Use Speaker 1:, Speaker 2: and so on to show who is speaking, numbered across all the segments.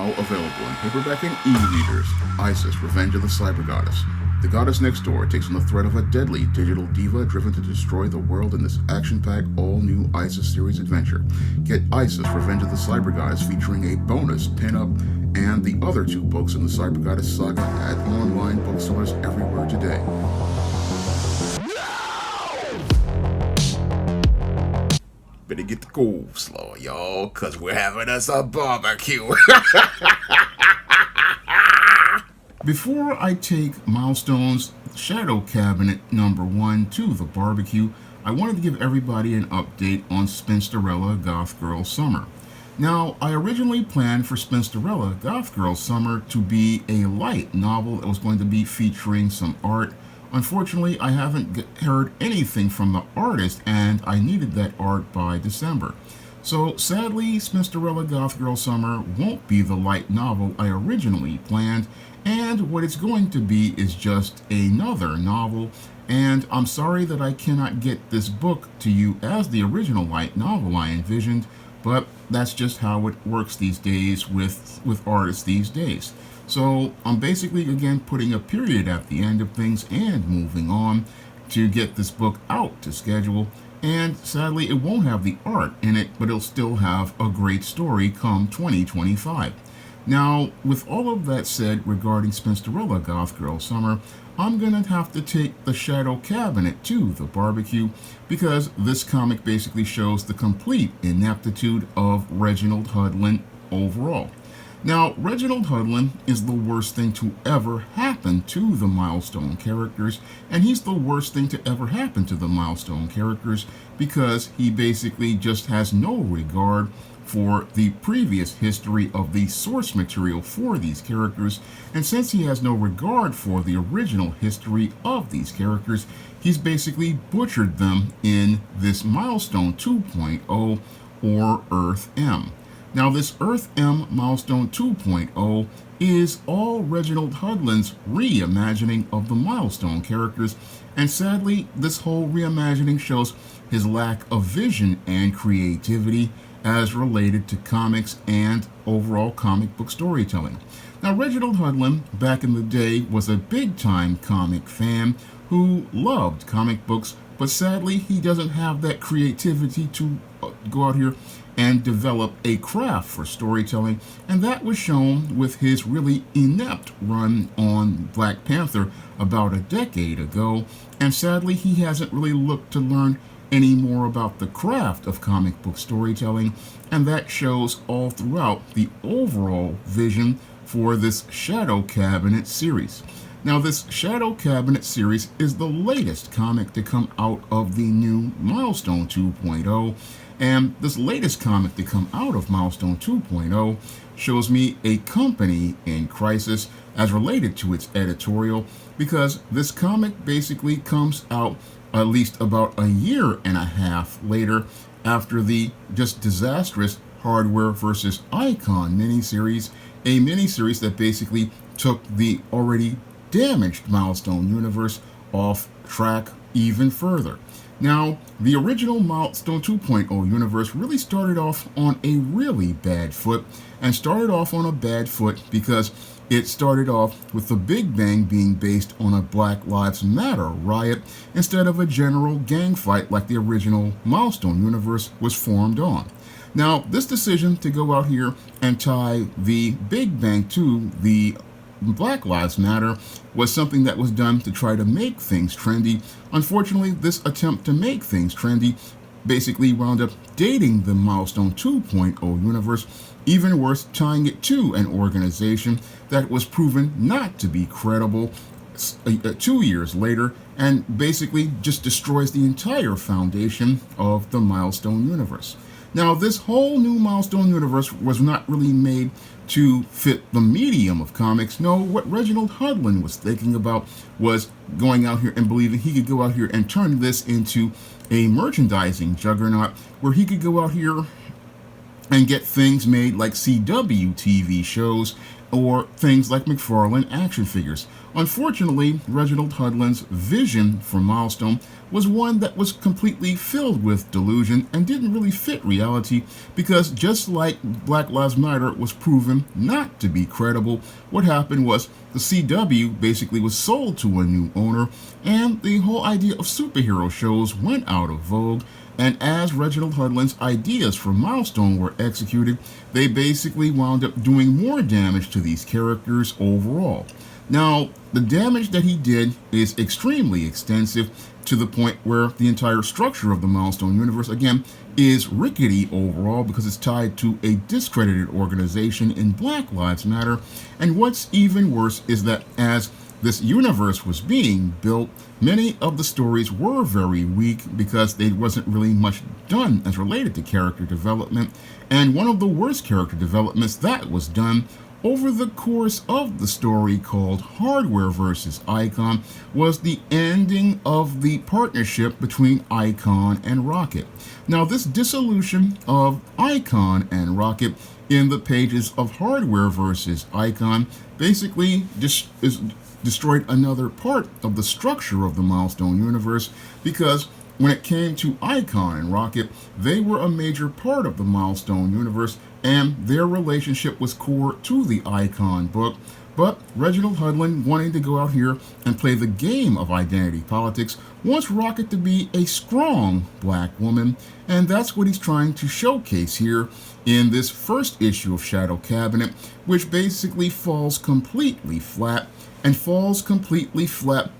Speaker 1: now available in paperback and e-readers. Isis, Revenge of the Cyber Goddess. The goddess next door takes on the threat of a deadly digital diva driven to destroy the world in this action-packed, all-new Isis series adventure. Get Isis, Revenge of the Cyber Goddess featuring a bonus pin-up and the other 2 books in the Cyber Goddess saga at online bookstores everywhere today. Better get the coleslaw, y'all, because we're having us a barbecue. Before I take Milestone's Shadow Cabinet number 1 to the barbecue, I wanted to give everybody an update on Spinsterella Goth Girl Summer. Now, I originally planned for Spinsterella Goth Girl Summer to be a light novel that was going to be featuring some art. Unfortunately, I haven't heard anything from the artist, and I needed that art by December. So sadly, Spinsterella Goth Girl Summer won't be the light novel I originally planned, and what it's going to be is just another novel, and I'm sorry that I cannot get this book to you as the original light novel I envisioned, but that's just how it works these days with artists these days. So I'm basically, again, putting a period at the end of things and moving on to get this book out to schedule. And sadly, it won't have the art in it, but it'll still have a great story come 2025. Now, with all of that said regarding Spinsterella Goth Girl Summer, I'm going to have to take the Shadow Cabinet to the barbecue because this comic basically shows the complete ineptitude of Reginald Hudlin overall. Now, Reginald Hudlin is the worst thing to ever happen to the Milestone characters, and he's the worst thing to ever happen to the Milestone characters because he basically just has no regard for the previous history of the source material for these characters, and since he has no regard for the original history of these characters, he's basically butchered them in this Milestone 2.0 or Earth M. Now, this Earth M Milestone 2.0 is all Reginald Hudlin's reimagining of the Milestone characters, and sadly, this whole reimagining shows his lack of vision and creativity as related to comics and overall comic book storytelling. Now, Reginald Hudlin, back in the day, was a big-time comic fan who loved comic books, but sadly, he doesn't have that creativity to go out here and develop a craft for storytelling, and that was shown with his really inept run on Black Panther about a decade ago, and sadly he hasn't really looked to learn any more about the craft of comic book storytelling, and that shows all throughout the overall vision for this Shadow Cabinet series. Now, this Shadow Cabinet series is the latest comic to come out of the new Milestone 2.0, and this latest comic to come out of Milestone 2.0 shows me a company in crisis as related to its editorial, because this comic basically comes out at least about a year and a half later after the just disastrous Hardware vs. Icon miniseries, a miniseries that basically took the already damaged Milestone universe off track even further. Now, the original Milestone 2.0 universe really started off on a really bad foot, and started off on a bad foot because it started off with the Big Bang being based on a Black Lives Matter riot instead of a general gang fight like the original Milestone universe was formed on. Now, this decision to go out here and tie the Big Bang to the Black Lives Matter was something that was done to try to make things trendy. Unfortunately, this attempt to make things trendy basically wound up dating the Milestone 2.0 universe, even worse, tying it to an organization that was proven not to be credible 2 years later, and basically just destroys the entire foundation of the Milestone universe. Now, this whole new Milestone universe was not really made to fit the medium of comics. No, what Reginald Hudlin was thinking about was going out here and believing he could go out here and turn this into a merchandising juggernaut where he could go out here and get things made like CW TV shows or things like McFarlane action figures. Unfortunately, Reginald Hudlin's vision for Milestone was one that was completely filled with delusion and didn't really fit reality, because just like Black Lives Matter was proven not to be credible, what happened was the CW basically was sold to a new owner, and the whole idea of superhero shows went out of vogue. And as Reginald Hudlin's ideas for Milestone were executed, they basically wound up doing more damage to these characters overall. Now, the damage that he did is extremely extensive, to the point where the entire structure of the Milestone universe, again, is rickety overall because it's tied to a discredited organization in Black Lives Matter. And what's even worse is that as this universe was being built, many of the stories were very weak because there wasn't really much done as related to character development. And one of the worst character developments that was done over the course of the story, called Hardware vs. Icon, was the ending of the partnership between Icon and Rocket. Now, this dissolution of Icon and Rocket in the pages of Hardware vs. Icon basically destroyed another part of the structure of the Milestone universe, because when it came to Icon and Rocket, they were a major part of the Milestone universe, and their relationship was core to the Icon book. But Reginald Hudlin, wanting to go out here and play the game of identity politics, wants Rocket to be a strong black woman, and that's what he's trying to showcase here in this first issue of Shadow Cabinet, which basically falls completely flat, and falls completely flat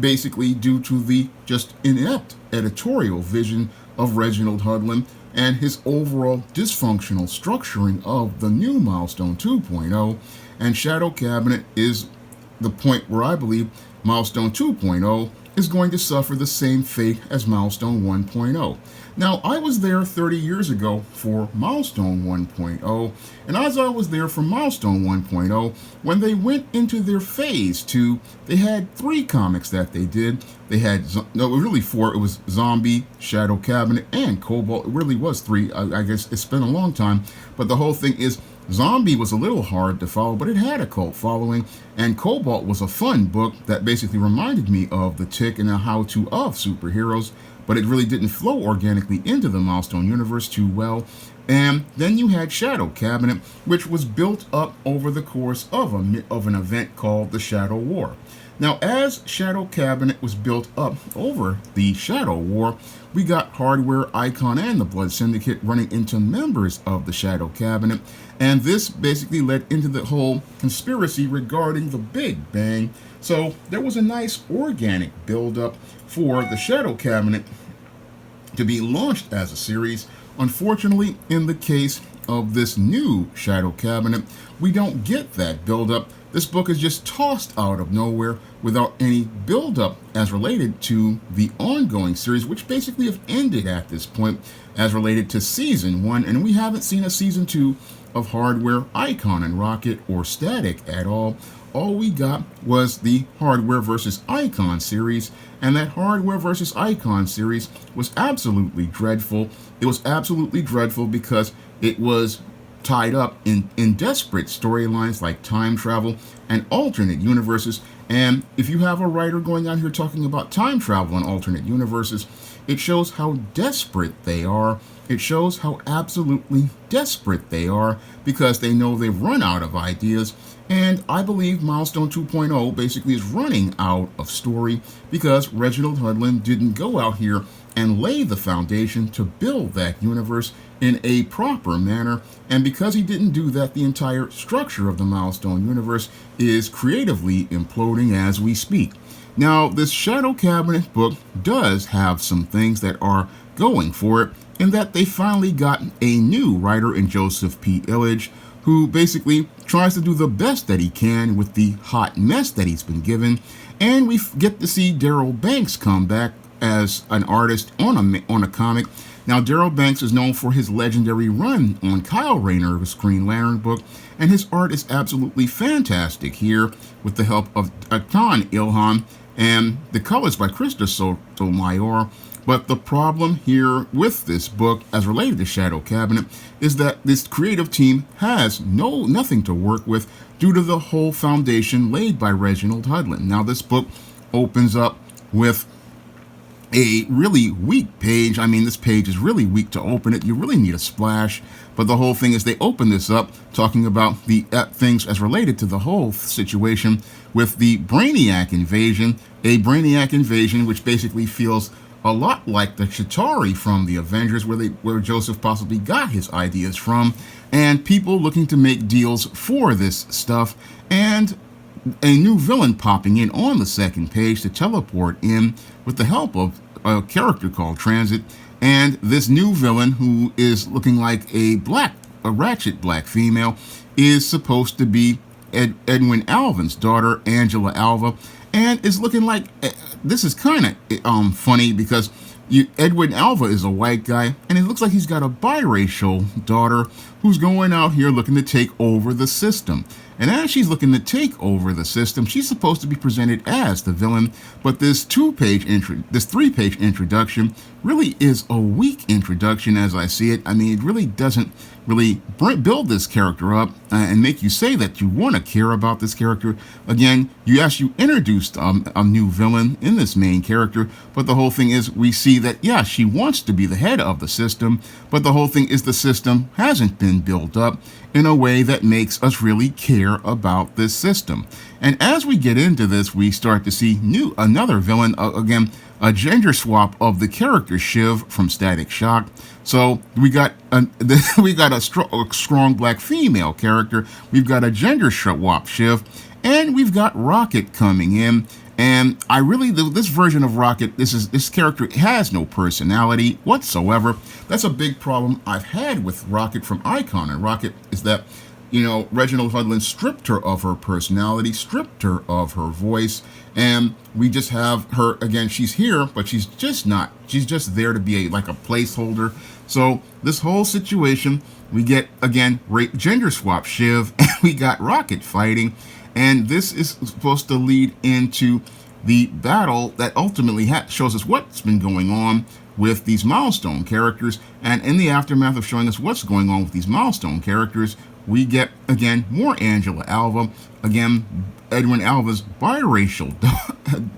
Speaker 1: basically due to the just inept editorial vision of Reginald Hudlin and his overall dysfunctional structuring of the new Milestone 2.0. And Shadow Cabinet is the point where I believe Milestone 2.0 is going to suffer the same fate as Milestone 1.0. Now, I was there 30 years ago for Milestone 1.0, and as I was there for Milestone 1.0, when they went into their phase 2, they had 3 comics that they did. They had, no, really 4. It was Zombie, Shadow Cabinet, and Cobalt. It really was 3. I guess it's been a long time, but the whole thing is, Zombie was a little hard to follow, but it had a cult following, and Cobalt was a fun book that basically reminded me of The Tick and a how-to of superheroes, but it really didn't flow organically into the Milestone universe too well. And then you had Shadow Cabinet, which was built up over the course of an event called the Shadow War. Now, as Shadow Cabinet was built up over the Shadow War, we got Hardware, Icon, and the Blood Syndicate running into members of the Shadow Cabinet, and this basically led into the whole conspiracy regarding the Big Bang. So there was a nice organic build-up for the Shadow Cabinet to be launched as a series. Unfortunately, in the case of this new Shadow Cabinet, we don't get that build-up. This book is just tossed out of nowhere without any build-up as related to the ongoing series, which basically have ended at this point as related to Season 1, and we haven't seen a Season 2 of Hardware, Icon, and Rocket, or Static at all. All we got was the Hardware vs. Icon series, and that Hardware vs. Icon series was absolutely dreadful. It was absolutely dreadful because it was tied up in desperate storylines like time travel and alternate universes. And if you have a writer going on here talking about time travel and alternate universes, it shows how desperate they are. It shows how absolutely desperate they are, because they know they've run out of ideas. And I believe Milestone 2.0 basically is running out of story because Reginald Hudlin didn't go out here and lay the foundation to build that universe in a proper manner. And because he didn't do that, the entire structure of the Milestone universe is creatively imploding as we speak. Now, this Shadow Cabinet book does have some things that are going for it, in that they finally got a new writer in Joseph P. Illidge, who basically tries to do the best that he can with the hot mess that he's been given. And we get to see Daryl Banks come back as an artist on a comic. Now, Daryl Banks is known for his legendary run on Kyle Rayner's Green Lantern book, and his art is absolutely fantastic here with the help of Atan Ilhan. and the colors by Krista Sotomayor. But the problem here with this book, as related to Shadow Cabinet, is that this creative team has nothing to work with due to the whole foundation laid by Reginald Hudlin. Now, this book opens up with a really weak page. I mean, this page is really weak to open it. You really need a splash. But the whole thing is they open this up talking about the things as related to the whole situation with the Brainiac invasion, a Brainiac invasion which basically feels a lot like the Chitauri from the Avengers, where Joseph possibly got his ideas from, and people looking to make deals for this stuff, and a new villain popping in on the second page to teleport in with the help of a character called Transit, and this new villain, who is looking like a ratchet black female, is supposed to be Edwin Alvin's daughter, Angela Alva, and is looking like, this is kind of funny because Edwin Alva is a white guy, and it looks like he's got a biracial daughter who's going out here looking to take over the system. And as she's looking to take over the system, she's supposed to be presented as the villain, but this three-page introduction really is a weak introduction as I see it. I mean, it really doesn't really build this character up and make you say that you want to care about this character. Again, you introduced a new villain in this main character, but the whole thing is we see that, yeah, she wants to be the head of the system, but the whole thing is the system hasn't been built up in a way that makes us really care about this system. And as we get into this, we start to see another villain, again, a gender swap of the character Shiv from Static Shock. So we got a strong black female character, we've got a gender swap Shiv, and we've got Rocket coming in. And this version of Rocket, this character has no personality whatsoever. That's a big problem I've had with Rocket from Icon. And Rocket is that, Reginald Hudlin stripped her of her personality, stripped her of her voice, and we just have her, again, she's here, but she's just not. She's just there to be like a placeholder. So this whole situation, we get, again, gender swap Shiv, and we got Rocket fighting. And this is supposed to lead into the battle that ultimately shows us what's been going on with these Milestone characters. And in the aftermath of showing us what's going on with these Milestone characters, we get, again, more Angela Alva. Again, Edwin Alva's biracial,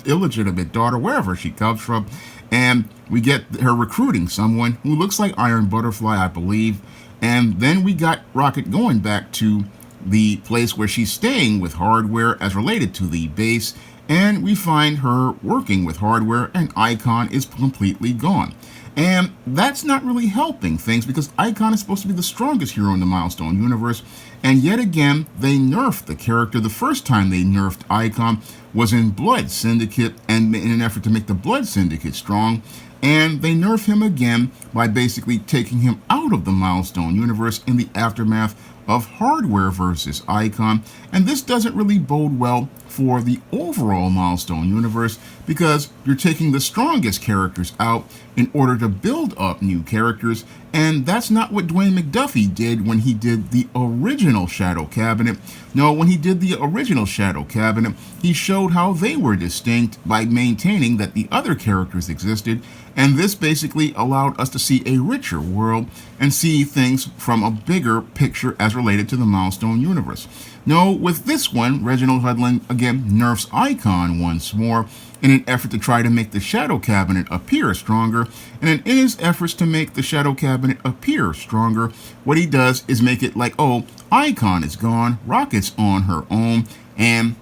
Speaker 1: illegitimate daughter, wherever she comes from. And we get her recruiting someone who looks like Iron Butterfly, I believe. And then we got Rocket going back to the place where she's staying with Hardware as related to the base, and we find her working with Hardware, and Icon is completely gone. And that's not really helping things because Icon is supposed to be the strongest hero in the Milestone universe, and yet again they nerfed the character. The first time they nerfed Icon was in Blood Syndicate, and in an effort to make the Blood Syndicate strong, and they nerf him again by basically taking him out of the Milestone universe in the aftermath of Hardware versus Icon. And this doesn't really bode well for the overall Milestone universe because you're taking the strongest characters out in order to build up new characters, and that's not what Dwayne McDuffie did when he did the original Shadow Cabinet. No, when he did the original Shadow Cabinet, he showed how they were distinct by maintaining that the other characters existed, and this basically allowed us to see a richer world and see things from a bigger picture as related to the Milestone universe. No, with this one, Reginald Hudlin again nerfs Icon once more in an effort to try to make the Shadow Cabinet appear stronger, and in his efforts to make the Shadow Cabinet appear stronger, what he does is make it like, oh, Icon is gone, Rocket's on her own, and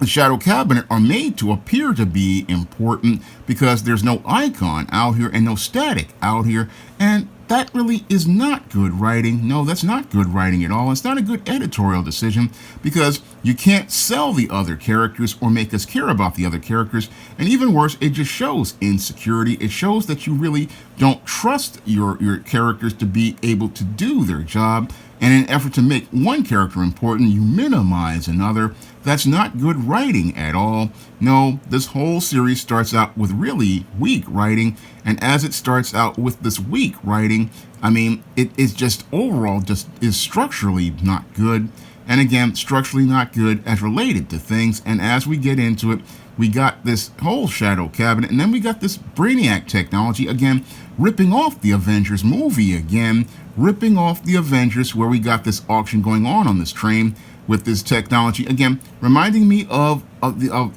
Speaker 1: the Shadow Cabinet are made to appear to be important because there's no Icon out here and no Static out here, and that really is not good writing. No, that's not good writing at all. It's not a good editorial decision because you can't sell the other characters or make us care about the other characters. And even worse, it just shows insecurity. It shows that you really don't trust your characters to be able to do their job. And in an effort to make one character important, you minimize another. That's not good writing at all. No, this whole series starts out with really weak writing, and as it starts out with this weak writing, I mean, it is just overall just is structurally not good. and again, structurally not good as related to things. And as we get into it, we got this whole shadow cabinet, and then we got this Brainiac technology, again, ripping off the Avengers movie again, ripping off the Avengers, where we got this auction going on this train with this technology, again, reminding me of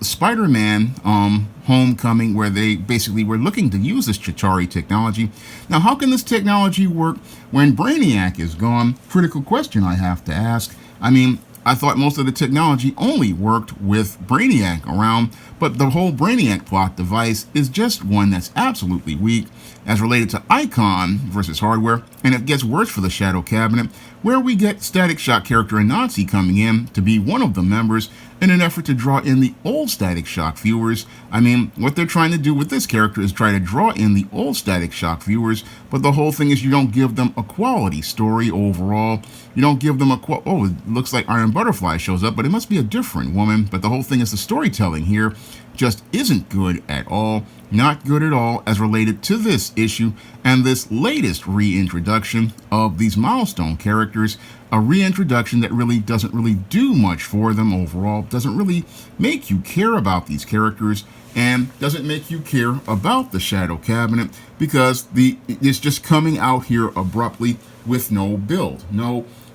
Speaker 1: Spider-Man Homecoming, where they basically were looking to use this Chitauri technology. Now, how can this technology work when Brainiac is gone? Critical question I have to ask. I mean, I thought most of the technology only worked with Brainiac around, but the whole Brainiac plot device is just one that's absolutely weak as related to Icon versus hardware, and it gets worse for the Shadow Cabinet, where we get Static Shock character Anansi coming in to be one of the members in an effort to draw in the old Static Shock viewers. I mean, what they're trying to do with this character is try to draw in the old Static Shock viewers, but the whole thing is you don't give them a quality story overall. You don't give them oh, it looks like Iron Butterfly shows up, but it must be a different woman. But the whole thing is the storytelling here just isn't good at all. Not good at all as related to this issue and this latest reintroduction of these Milestone characters. A reintroduction that really doesn't really do much for them overall, doesn't really make you care about these characters, and doesn't make you care about the Shadow Cabinet, because it's just coming out here abruptly with no build.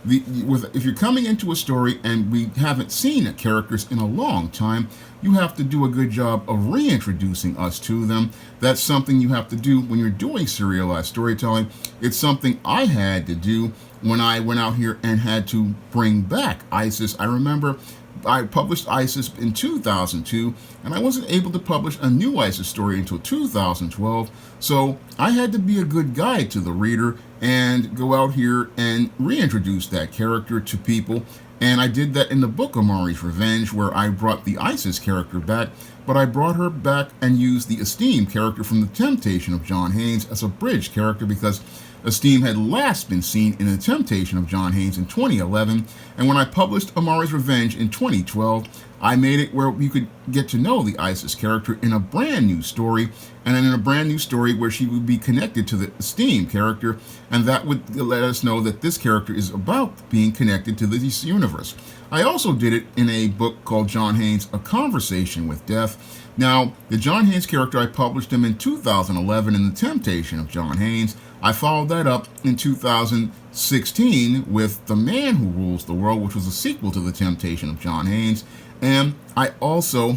Speaker 1: If you're coming into a story and we haven't seen characters in a long time, you have to do a good job of reintroducing us to them. That's something you have to do when you're doing serialized storytelling. It's something I had to do when I went out here and had to bring back ISIS. I remember I published ISIS in 2002, and I wasn't able to publish a new ISIS story until 2012, so I had to be a good guide to the reader and go out here and reintroduce that character to people. And I did that in the book Amari's Revenge, where I brought the ISIS character back, but I brought her back and used the Esteem character from The Temptation of John Haynes as a bridge character, because Esteem had last been seen in The Temptation of John Haynes in 2011, and when I published Amari's Revenge in 2012, I made it where you could get to know the Isis character in a brand new story, and then in a brand new story where she would be connected to the Esteem character, and that would let us know that this character is about being connected to this universe. I also did it in a book called John Haynes, A Conversation with Death. Now, the John Haynes character, I published him in 2011 in The Temptation of John Haynes. I followed that up in 2016 with The Man Who Rules the World, which was a sequel to The Temptation of John Haynes. And I also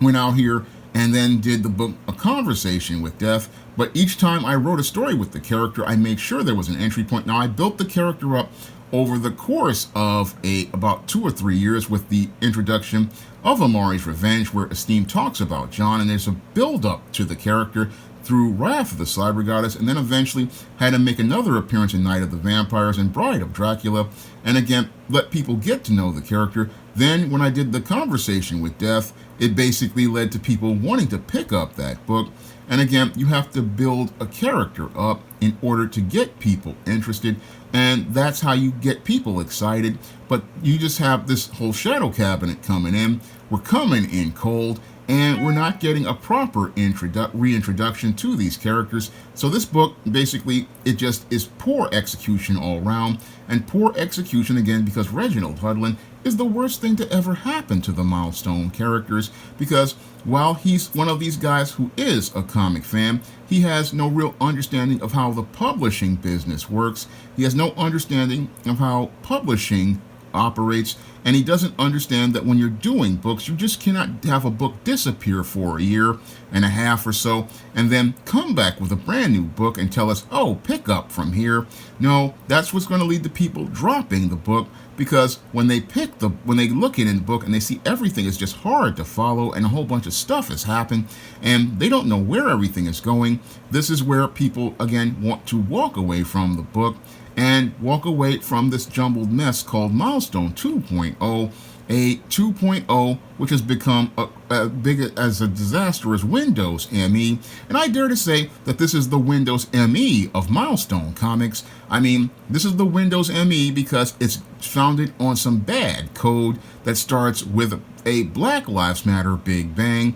Speaker 1: went out here and then did the book A Conversation with Death. But each time I wrote a story with the character, I made sure there was an entry point. Now, I built the character up over the course of about 2 or 3 years with the introduction of Amari's Revenge, where Esteem talks about John, and there's a build-up to the character through Wrath of the Cyber Goddess, and then eventually had him make another appearance in Night of the Vampires and Bride of Dracula, and again, let people get to know the character. Then, when I did The Conversation with Death, it basically led to people wanting to pick up that book. And again, you have to build a character up in order to get people interested, and that's how you get people excited. But you just have this whole Shadow Cabinet coming in. We're coming in cold, and we're not getting a proper reintroduction to these characters. So this book, basically, it just is poor execution all around, and poor execution again because Reginald Hudlin is the worst thing to ever happen to the Milestone characters, because while he's one of these guys who is a comic fan, he has no real understanding of how the publishing business works. He has no understanding of how publishing operates, and he doesn't understand that when you're doing books, you just cannot have a book disappear for a year and a half or so and then come back with a brand new book and tell us, oh, pick up from here. No, that's what's going to lead to people dropping the book, because when they look in the book and they see everything is just hard to follow and a whole bunch of stuff has happened and they don't know where everything is going, this is where people again want to walk away from the book and walk away from this jumbled mess called Milestone 2.0, a 2.0 which has become as big as a disaster as Windows ME. And I dare to say that this is the Windows ME of Milestone Comics. I mean, this is the Windows ME because it's founded on some bad code that starts with a Black Lives Matter Big Bang,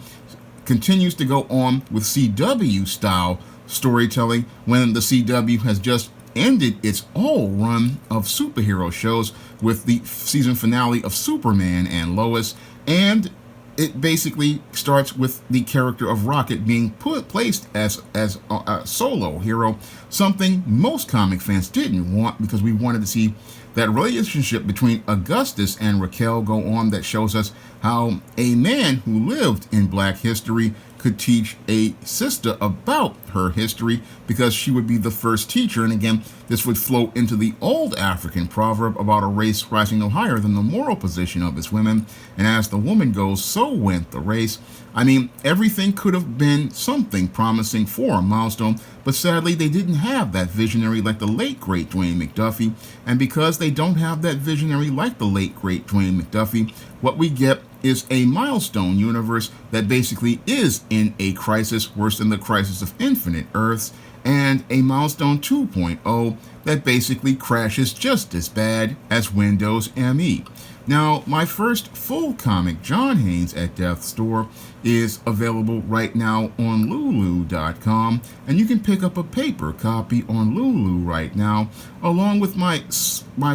Speaker 1: continues to go on with CW style storytelling when the CW has just ended its all run of superhero shows with the season finale of Superman and Lois, and it basically starts with the character of Rocket being placed as a solo hero, something most comic fans didn't want because we wanted to see that relationship between Augustus and Raquel go on that shows us how a man who lived in Black history could teach a sister about her history because she would be the first teacher. And again, this would flow into the old African proverb about a race rising no higher than the moral position of its women. And as the woman goes, so went the race. I mean, everything could have been something promising for a Milestone, but sadly they didn't have that visionary like the late great Dwayne McDuffie. And because they don't have that visionary like the late great Dwayne McDuffie, what we get is a Milestone universe that basically is in a crisis worse than the crisis of Infinite Earths, and a Milestone 2.0 that basically crashes just as bad as Windows ME. Now, my first full comic, John Haynes at Death's Door, is available right now on Lulu.com, and you can pick up a paper copy on Lulu right now, along with my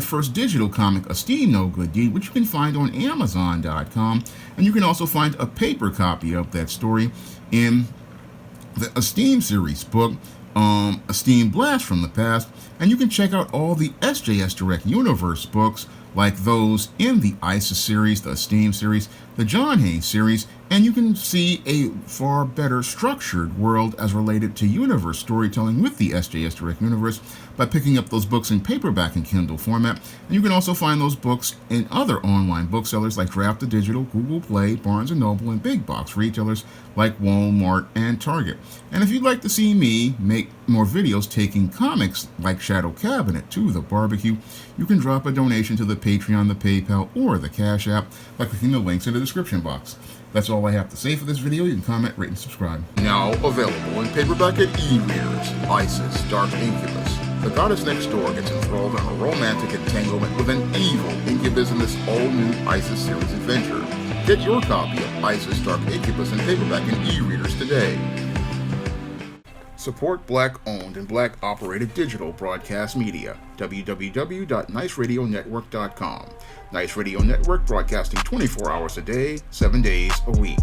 Speaker 1: first digital comic, A Steam No Good Deed, which you can find on Amazon.com, and you can also find a paper copy of that story in the Esteem series book, Esteem Blast from the Past, and you can check out all the SJS Direct Universe books like those in the ISIS series, the Esteem series, the John Haynes series, and you can see a far better structured world as related to universe storytelling with the SJS Direct Universe by picking up those books in paperback and Kindle format. And you can also find those books in other online booksellers like Draft to Digital, Google Play, Barnes & Noble, and big box retailers like Walmart and Target. And if you'd like to see me make more videos taking comics like Shadow Cabinet to the barbecue, you can drop a donation to the Patreon, the PayPal, or the Cash App by clicking the links in the description box. That's all I have to say for this video. You can comment, rate, and subscribe. Now available in paperback at e-readers, ISIS, Dark Incubus. The goddess next door gets enthralled in a romantic entanglement with an evil incubus in this all-new ISIS series adventure. Get your copy of ISIS, Dark Incubus in paperback and e-readers today. Support Black-owned and Black-operated digital broadcast media. www.niceradionetwork.com. Nice Radio Network, broadcasting 24 hours a day, 7 days a week.